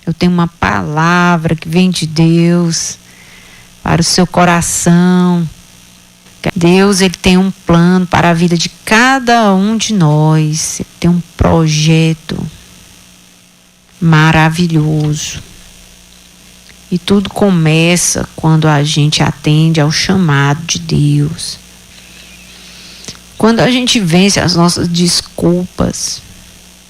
Eu tenho uma palavra que vem de Deus para o seu coração. Deus, ele tem um plano para a vida de cada um de nós. Ele tem um projeto maravilhoso. E tudo começa quando a gente atende ao chamado de Deus. Quando a gente vence as nossas desculpas,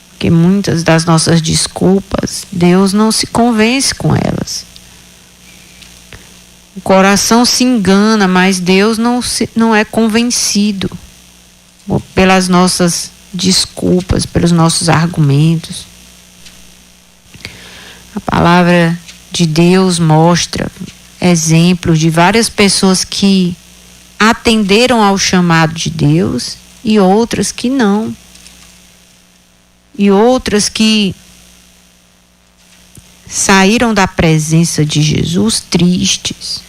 porque muitas das nossas desculpas, Deus não se convence com elas. O coração se engana, mas Deus não é convencido pelas nossas desculpas, pelos nossos argumentos. A palavra de Deus mostra exemplos de várias pessoas que atenderam ao chamado de Deus e outras que não. E outras que saíram da presença de Jesus tristes.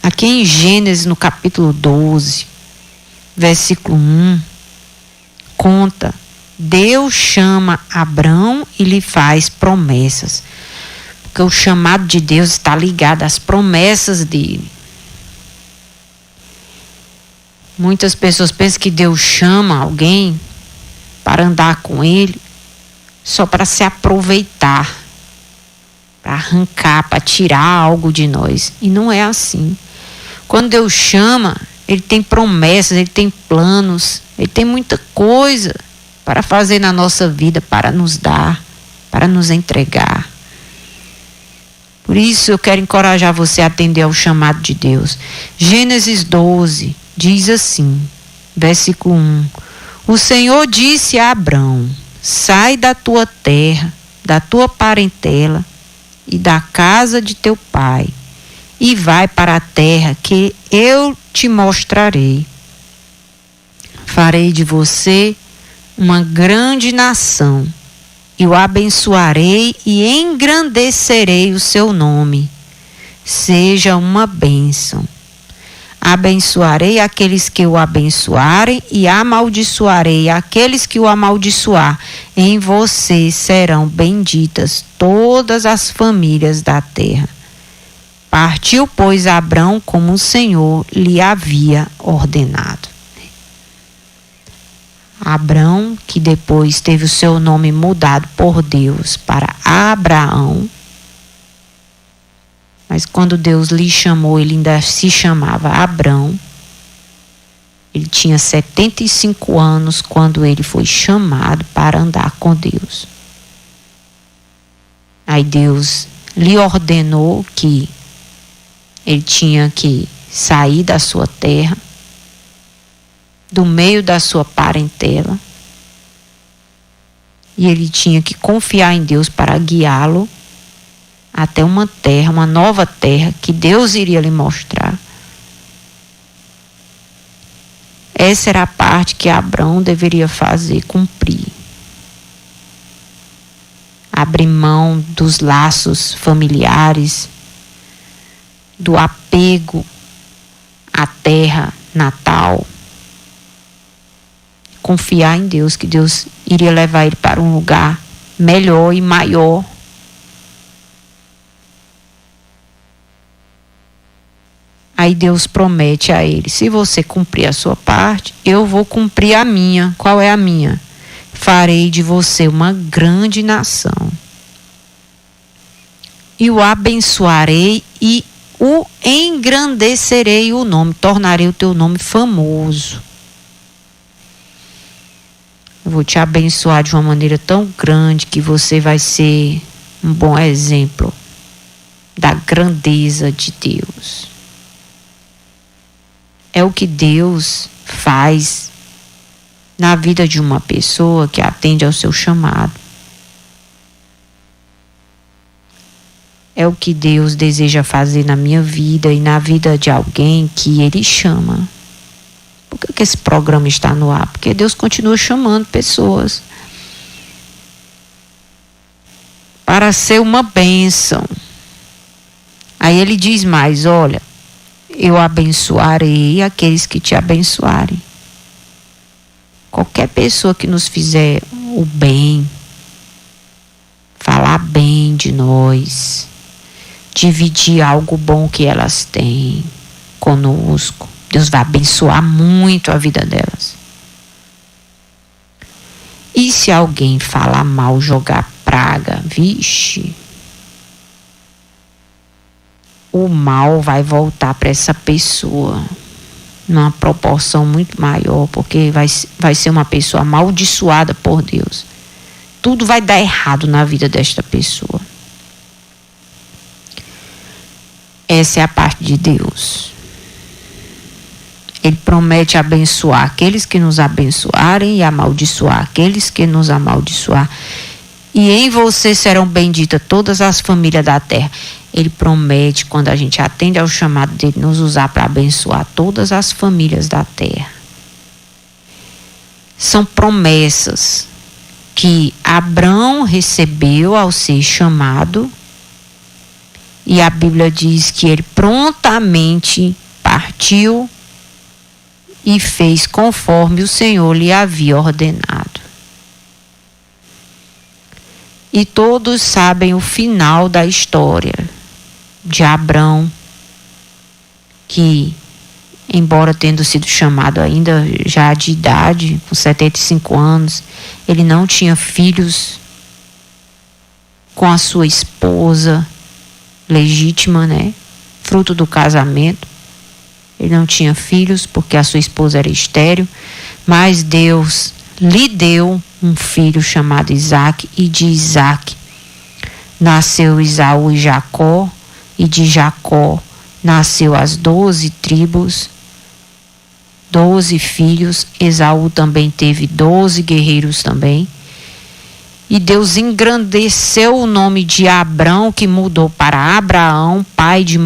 Aqui em Gênesis, no capítulo 12, versículo 1, conta: Deus chama Abrão e lhe faz promessas. Porque o chamado de Deus está ligado às promessas dele. Muitas pessoas pensam que Deus chama alguém para andar com ele só para se aproveitar, para arrancar, para tirar algo de nós. E não é assim. Quando Deus chama, ele tem promessas, ele tem planos, ele tem muita coisa para fazer na nossa vida, para nos dar, para nos entregar. Por isso eu quero encorajar você a atender ao chamado de Deus. Gênesis 12 diz assim, versículo 1: O Senhor disse a Abrão: sai da tua terra, da tua parentela e da casa de teu pai, e vai para a terra que eu te mostrarei. Farei de você uma grande nação, e o abençoarei e engrandecerei o seu nome. Seja uma bênção. Abençoarei aqueles que o abençoarem e amaldiçoarei aqueles que o amaldiçoar. Em você serão benditas todas as famílias da terra. Partiu, pois, Abrão como o Senhor lhe havia ordenado. Abrão, que depois teve o seu nome mudado por Deus para Abraão, mas quando Deus lhe chamou, ele ainda se chamava Abrão. Ele tinha 75 anos quando ele foi chamado para andar com Deus. Aí Deus lhe ordenou que ele tinha que sair da sua terra, do meio da sua parentela, e ele tinha que confiar em Deus para guiá-lo até uma terra, uma nova terra que Deus iria lhe mostrar. Essa era a parte que Abrão deveria fazer, cumprir. Abrir mão dos laços familiares, do apego à terra natal. Confiar em Deus, que Deus iria levar ele para um lugar melhor e maior. Aí Deus promete a ele: se você cumprir a sua parte, eu vou cumprir a minha. Qual é a minha? Farei de você uma grande nação. E o abençoarei e o engrandecerei o nome, tornarei o teu nome famoso. Eu vou te abençoar de uma maneira tão grande que você vai ser um bom exemplo da grandeza de Deus. É o que Deus faz na vida de uma pessoa que atende ao seu chamado. É o que Deus deseja fazer na minha vida e na vida de alguém que Ele chama. Por que esse programa está no ar? Porque Deus continua chamando pessoas para ser uma bênção. Aí Ele diz mais: olha, eu abençoarei aqueles que te abençoarem. Qualquer pessoa que nos fizer o bem, falar bem, alguém de nós dividir algo bom que elas têm conosco, Deus vai abençoar muito a vida delas. E se alguém falar mal, jogar praga, vixe, o mal vai voltar para essa pessoa numa proporção muito maior, porque vai ser uma pessoa amaldiçoada por Deus. Tudo vai dar errado na vida desta pessoa. Essa é a parte de Deus. Ele promete abençoar aqueles que nos abençoarem e amaldiçoar aqueles que nos amaldiçoar. E em você serão benditas todas as famílias da terra. Ele promete, quando a gente atende ao chamado dele, nos usar para abençoar todas as famílias da terra. São promessas que Abrão recebeu ao ser chamado. E a Bíblia diz que ele prontamente partiu e fez conforme o Senhor lhe havia ordenado. E todos sabem o final da história de Abrão, que, embora tendo sido chamado ainda já de idade, com 75 anos, ele não tinha filhos com a sua esposa legítima, né? Fruto do casamento. Ele não tinha filhos porque a sua esposa era estéril, mas Deus lhe deu um filho chamado Isaque, e de Isaque nasceu Esaú e Jacó, e de Jacó nasceu as 12 tribos, 12 filhos. Esaú também teve 12 guerreiros também. E Deus engrandeceu o nome de Abrão, que mudou para Abraão, pai de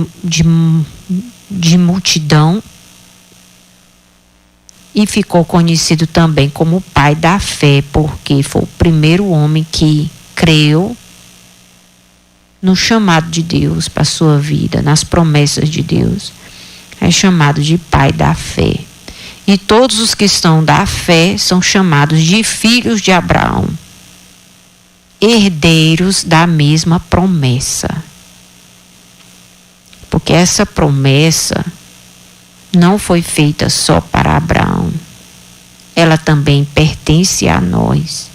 multidão, e ficou conhecido também como o pai da fé, porque foi o primeiro homem que creu no chamado de Deus para a sua vida, nas promessas de Deus. É chamado de pai da fé. E todos os que estão da fé são chamados de filhos de Abraão, herdeiros da mesma promessa. Porque essa promessa não foi feita só para Abraão. Ela também pertence a nós.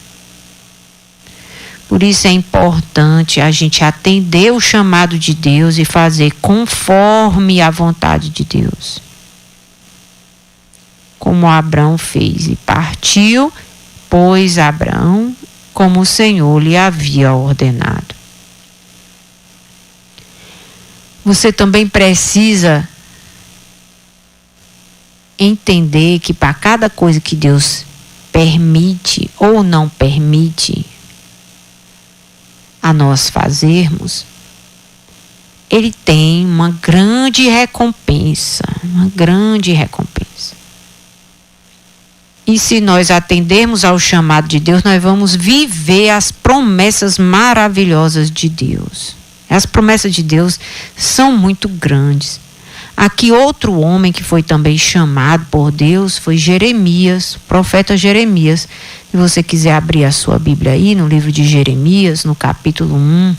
Por isso é importante a gente atender o chamado de Deus e fazer conforme a vontade de Deus. Como Abraão fez e partiu, pois Abraão, como o Senhor lhe havia ordenado. Você também precisa entender que para cada coisa que Deus permite ou não permite a nós fazermos, Ele tem uma grande recompensa, E se nós atendermos ao chamado de Deus, nós vamos viver as promessas maravilhosas de Deus. As promessas de Deus são muito grandes. Aqui outro homem que foi também chamado por Deus foi Jeremias, o profeta Jeremias. Se você quiser abrir a sua Bíblia aí, no livro de Jeremias, no capítulo 1,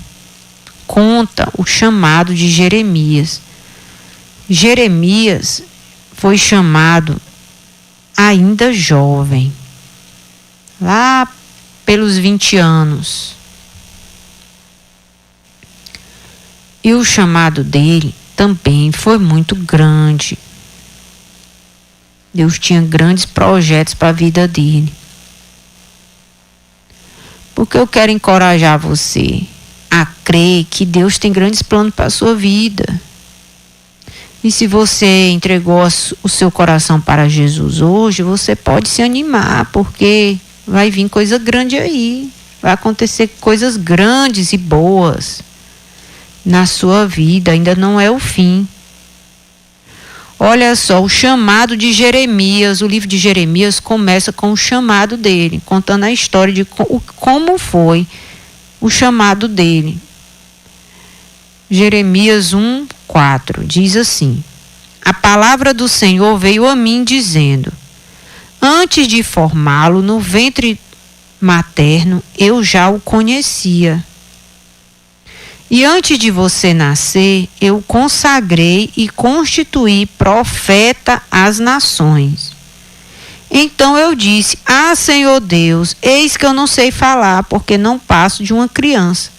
conta o chamado de Jeremias. Jeremias foi chamado ainda jovem, lá pelos 20 anos. E o chamado dele também foi muito grande. Deus tinha grandes projetos para a vida dele. Porque eu quero encorajar você a crer que Deus tem grandes planos para a sua vida. E se você entregou o seu coração para Jesus hoje, você pode se animar, porque vai vir coisa grande aí. Vai acontecer coisas grandes e boas na sua vida, ainda não é o fim. Olha só, o chamado de Jeremias, o livro de Jeremias começa com o chamado dele, contando a história de como foi o chamado dele. Jeremias 1:4 diz assim: a palavra do Senhor veio a mim dizendo: antes de formá-lo no ventre materno, eu já o conhecia. E antes de você nascer, eu consagrei e constituí profeta às nações. Então eu disse: Ah, Senhor Deus, eis que eu não sei falar, porque não passo de uma criança.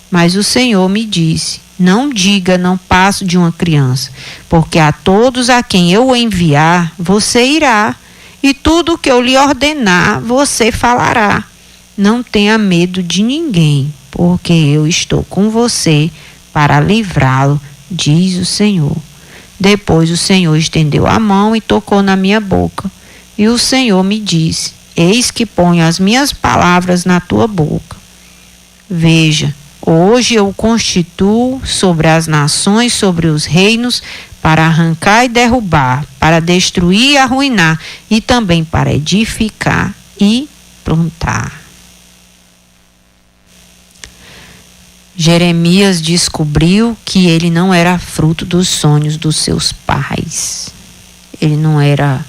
Mas o Senhor me disse: Não diga, não passo de uma criança, porque a todos a quem eu enviar, você irá, e tudo o que eu lhe ordenar, você falará. Não tenha medo de ninguém, porque eu estou com você para livrá-lo, diz o Senhor. Depois o Senhor estendeu a mão e tocou na minha boca. E o Senhor me disse: Eis que ponho as minhas palavras na tua boca. Veja, hoje eu constituo sobre as nações, sobre os reinos, para arrancar e derrubar, para destruir e arruinar, e também para edificar e plantar. Jeremias descobriu que ele não era fruto dos sonhos dos seus pais. Ele não era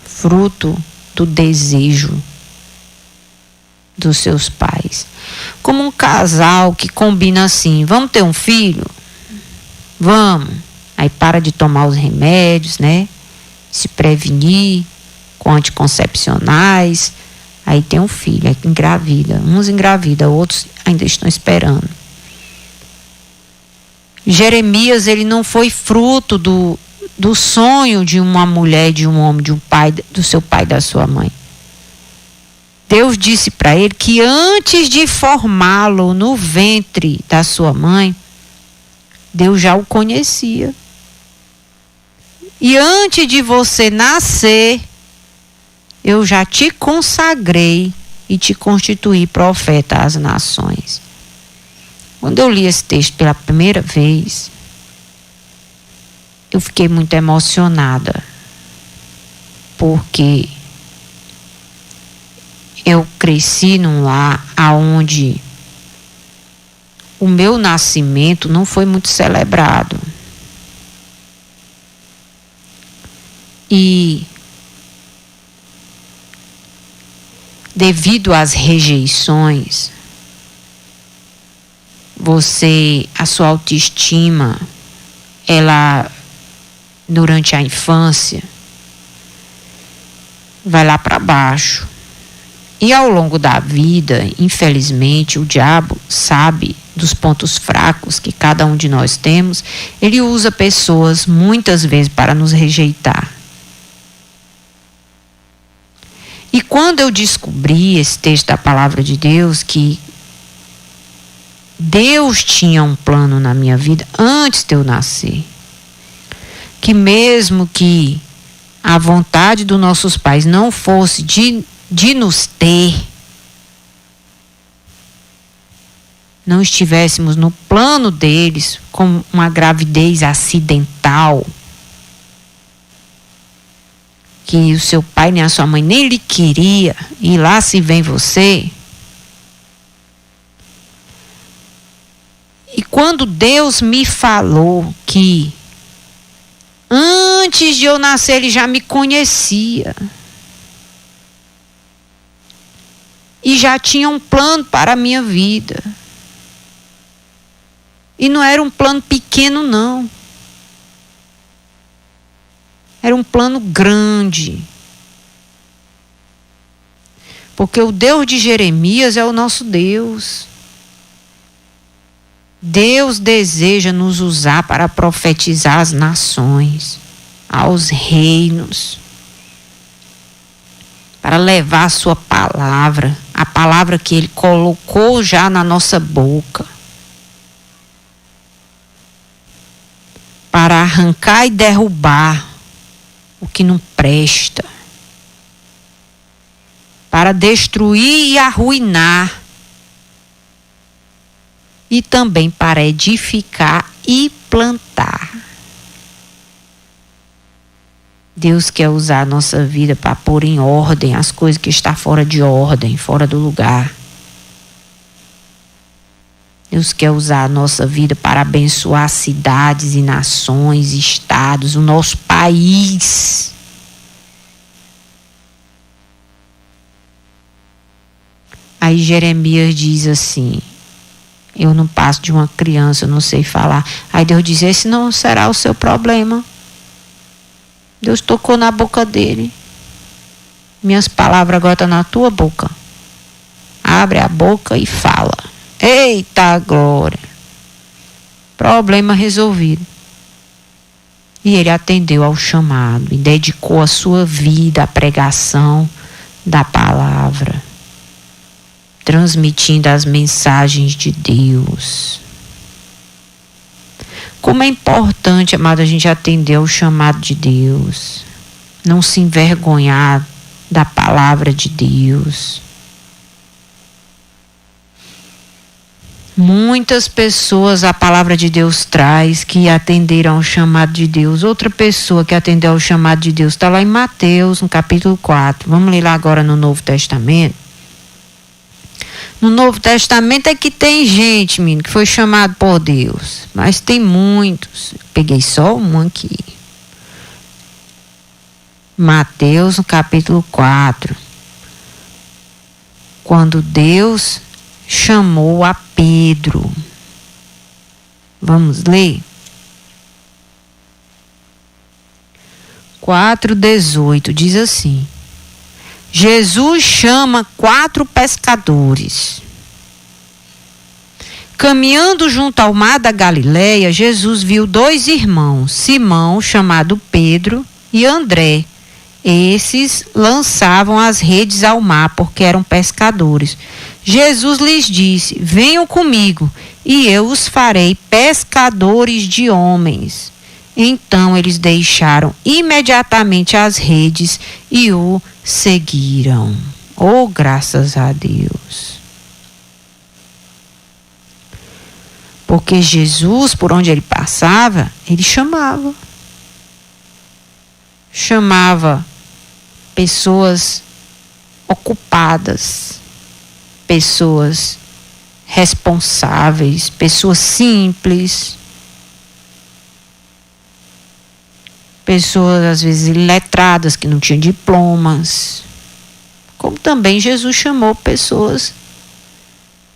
fruto do desejo dos seus pais. Como um casal que combina assim: vamos ter um filho? Vamos. Aí para de tomar os remédios, né? Se prevenir com anticoncepcionais. Aí tem um filho, aí engravida. Uns engravidam, outros ainda estão esperando. Jeremias, ele não foi fruto do sonho de uma mulher, de um homem, de um pai, do seu pai e da sua mãe. Deus disse para ele que antes de formá-lo no ventre da sua mãe, Deus já o conhecia. E antes de você nascer, eu já te consagrei e te constituí profeta às nações. Quando eu li esse texto pela primeira vez, eu fiquei muito emocionada, porque eu cresci num lar onde o meu nascimento não foi muito celebrado. E devido às rejeições, a sua autoestima, ela, durante a infância, vai lá para baixo. E ao longo da vida, infelizmente, o diabo sabe dos pontos fracos que cada um de nós temos. Ele usa pessoas muitas vezes para nos rejeitar. E quando eu descobri esse texto da palavra de Deus, que Deus tinha um plano na minha vida antes de eu nascer, que mesmo que a vontade dos nossos pais não fosse de nos ter, não estivéssemos no plano deles com uma gravidez acidental, que o seu pai nem a sua mãe nem lhe queria, e lá se vem você. E quando Deus me falou que antes de eu nascer ele já me conhecia e já tinha um plano para a minha vida, e não era um plano pequeno não, era um plano grande, porque o Deus de Jeremias é o nosso Deus. Deus deseja nos usar para profetizar às nações, aos reinos, para levar a sua palavra, a palavra que Ele colocou já na nossa boca, para arrancar e derrubar o que não presta, para destruir e arruinar, e também para edificar e plantar. Deus quer usar a nossa vida para pôr em ordem as coisas que estão fora de ordem, fora do lugar. Deus quer usar a nossa vida para abençoar cidades e nações, estados, o nosso país. Aí Jeremias diz assim: Eu não passo de uma criança, eu não sei falar. Aí Deus diz, esse não será o seu problema. Deus tocou na boca dele. Minhas palavras agora estão na tua boca. Abre a boca e fala. Eita glória! Problema resolvido. E ele atendeu ao chamado e dedicou a sua vida à pregação da palavra, transmitindo as mensagens de Deus. Como é importante, amado, a gente atender ao chamado de Deus, não se envergonhar da palavra de Deus. Muitas pessoas a palavra de Deus traz que atenderam ao chamado de Deus. Outra pessoa que atendeu ao chamado de Deus está lá em Mateus, no capítulo 4. Vamos ler lá agora no Novo Testamento. No Novo Testamento é que tem gente, menino, que foi chamado por Deus. Mas tem muitos. Peguei só um aqui. Mateus, no capítulo 4. Quando Deus chamou a Pedro. Vamos ler? 4:18 diz assim: Jesus chama 4 pescadores. Caminhando junto ao mar da Galileia, Jesus viu 2 irmãos, Simão, chamado Pedro, e André. Esses lançavam as redes ao mar porque eram pescadores. Jesus lhes disse: venham comigo e eu os farei pescadores de homens. Então eles deixaram imediatamente as redes e o seguiram. Oh, graças a Deus! Porque Jesus, por onde ele passava, ele chamava pessoas ocupadas, pessoas responsáveis, pessoas simples, pessoas às vezes iletradas que não tinham diplomas, como também Jesus chamou pessoas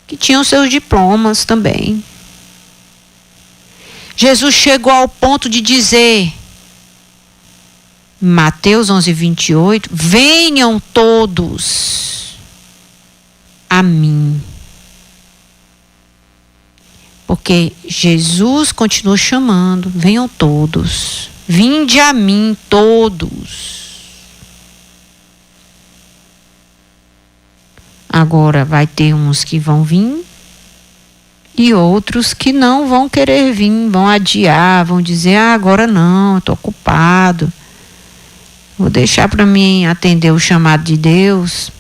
que tinham seus diplomas também. Jesus chegou ao ponto de dizer, Mateus 11:28, venham todos a mim. Porque Jesus continuou chamando, venham todos, vinde a mim todos. Agora vai ter uns que vão vir e outros que não vão querer vir, vão adiar, vão dizer, agora não, estou ocupado. Vou deixar para mim atender o chamado de Deus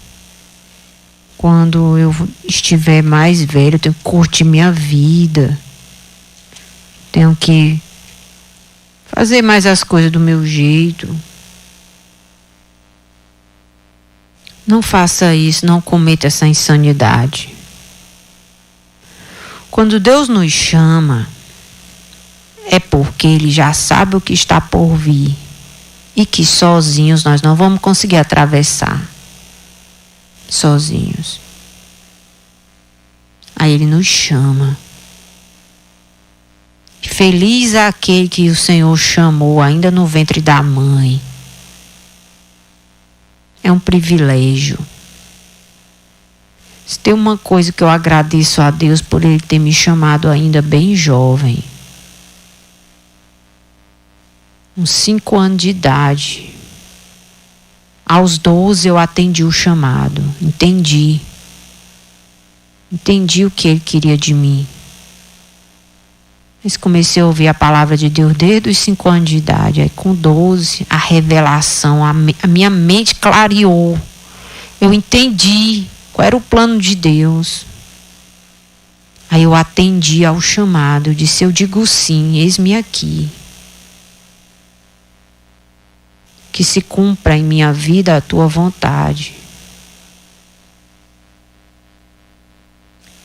quando eu estiver mais velho. Eu tenho que curtir minha vida. Tenho que fazer mais as coisas do meu jeito. Não faça isso, não cometa essa insanidade. Quando Deus nos chama, é porque Ele já sabe o que está por vir. E que sozinhos nós não vamos conseguir atravessar. Sozinhos. Aí Ele nos chama. Feliz é aquele que o Senhor chamou ainda no ventre da mãe. É um privilégio. Se tem uma coisa que eu agradeço a Deus por Ele ter me chamado ainda bem jovem. Uns 5 anos de idade. Aos 12 eu atendi o chamado. Entendi o que Ele queria de mim. Mas comecei a ouvir a palavra de Deus desde os 5 anos de idade. Aí com 12, a revelação, a minha mente clareou. Eu entendi qual era o plano de Deus. Aí eu atendi ao chamado. Eu disse, eu digo sim, eis-me aqui. Que se cumpra em minha vida a tua vontade.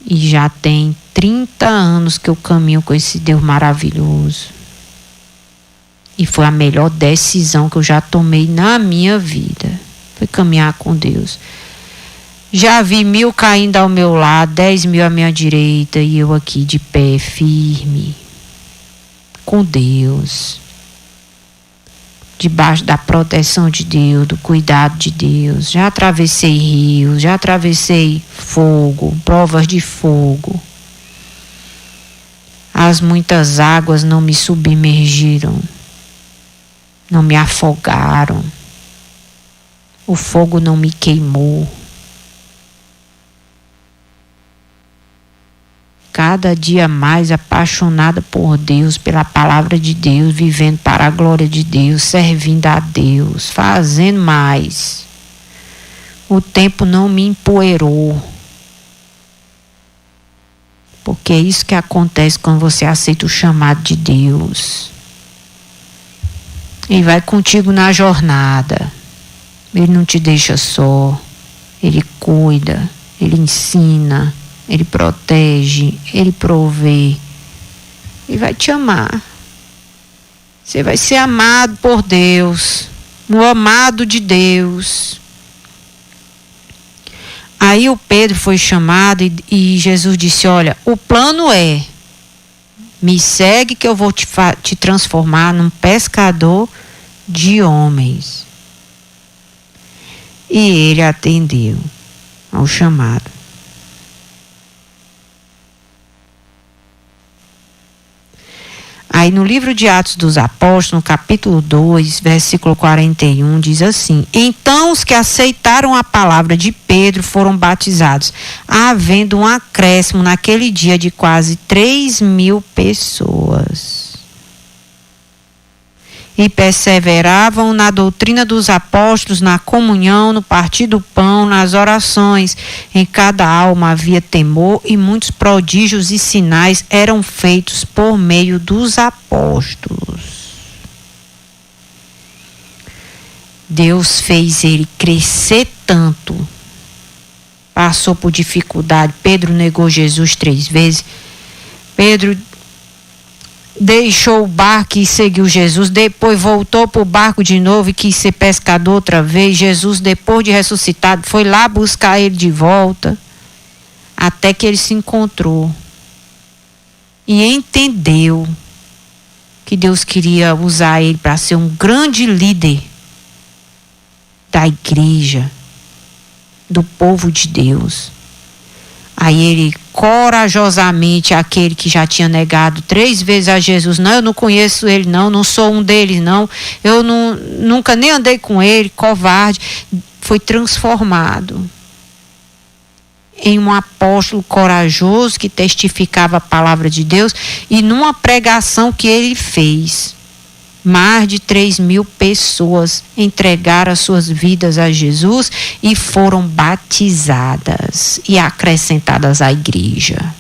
E já tem 30 anos que eu caminho com esse Deus maravilhoso. E foi a melhor decisão que eu já tomei na minha vida. Foi caminhar com Deus. Já vi 1000 caindo ao meu lado, 10.000 à minha direita, e eu aqui de pé, firme, com Deus, debaixo da proteção de Deus, do cuidado de Deus. Já atravessei rios, já atravessei fogo, provas de fogo. As muitas águas não me submergiram, não me afogaram. O fogo não me queimou. Cada dia mais apaixonada por Deus, pela palavra de Deus, vivendo para a glória de Deus, servindo a Deus, fazendo mais. O tempo não me empoeirou. Porque é isso que acontece quando você aceita o chamado de Deus. Ele vai contigo na jornada. Ele não te deixa só. Ele cuida, ele ensina, ele protege, ele provê. Ele vai te amar. Você vai ser amado por Deus, o amado de Deus. Aí o Pedro foi chamado e Jesus disse: olha, o plano é, me segue que eu vou te transformar num pescador de homens. E ele atendeu ao chamado. Aí no livro de Atos dos Apóstolos, no capítulo 2, versículo 41, diz assim: então os que aceitaram a palavra de Pedro foram batizados, havendo um acréscimo naquele dia de quase 3.000 pessoas. E perseveravam na doutrina dos apóstolos, na comunhão, no partir do pão, nas orações. Em cada alma havia temor, e muitos prodígios e sinais eram feitos por meio dos apóstolos. Deus fez ele crescer tanto. Passou por dificuldade. Pedro negou Jesus 3 vezes. Pedro deixou o barco e seguiu Jesus, depois voltou para o barco de novo e quis ser pescador outra vez. Jesus, depois de ressuscitado, foi lá buscar ele de volta, até que ele se encontrou e entendeu que Deus queria usar ele para ser um grande líder da igreja, do povo de Deus. Aí ele, corajosamente, aquele que já tinha negado 3 vezes a Jesus: não, eu não conheço ele, não sou um deles, não, eu nunca nem andei com ele, covarde, foi transformado em um apóstolo corajoso que testificava a palavra de Deus. E numa pregação que ele fez, mais de 3.000 pessoas entregaram as suas vidas a Jesus e foram batizadas e acrescentadas à igreja.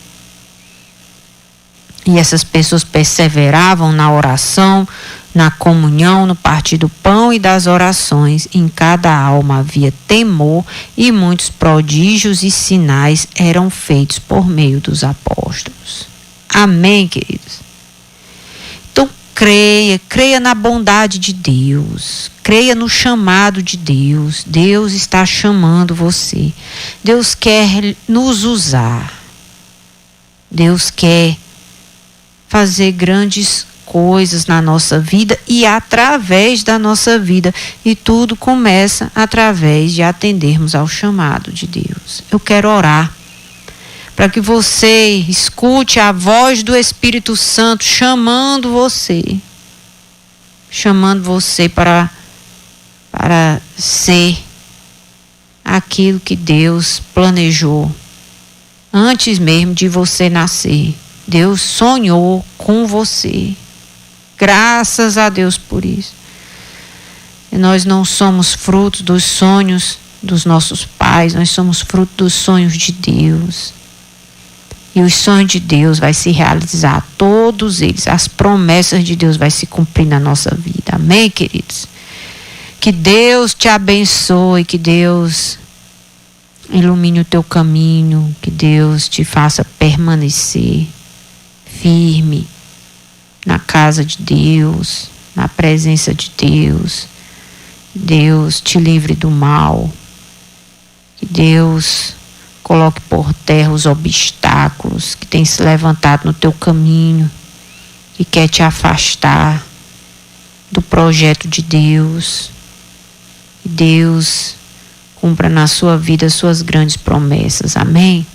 E essas pessoas perseveravam na oração, na comunhão, no partir do pão e das orações. Em cada alma havia temor, e muitos prodígios e sinais eram feitos por meio dos apóstolos. Amém, queridos? Creia na bondade de Deus, creia no chamado de Deus. Deus está chamando você. Deus quer nos usar. Deus quer fazer grandes coisas na nossa vida e através da nossa vida. E tudo começa através de atendermos ao chamado de Deus. Eu quero orar para que você escute a voz do Espírito Santo chamando você para ser aquilo que Deus planejou antes mesmo de você nascer. Deus sonhou com você. Graças a Deus por isso. E nós não somos frutos dos sonhos dos nossos pais, nós somos fruto dos sonhos de Deus. E os sonhos de Deus vai se realizar, todos eles, as promessas de Deus vai se cumprir na nossa vida. Amém, queridos? Que Deus te abençoe, que Deus ilumine o teu caminho, que Deus te faça permanecer firme na casa de Deus, na presença de Deus. Deus te livre do mal. Que Deus coloque por terra os obstáculos que têm se levantado no teu caminho e quer te afastar do projeto de Deus. Que Deus cumpra na sua vida as suas grandes promessas. Amém?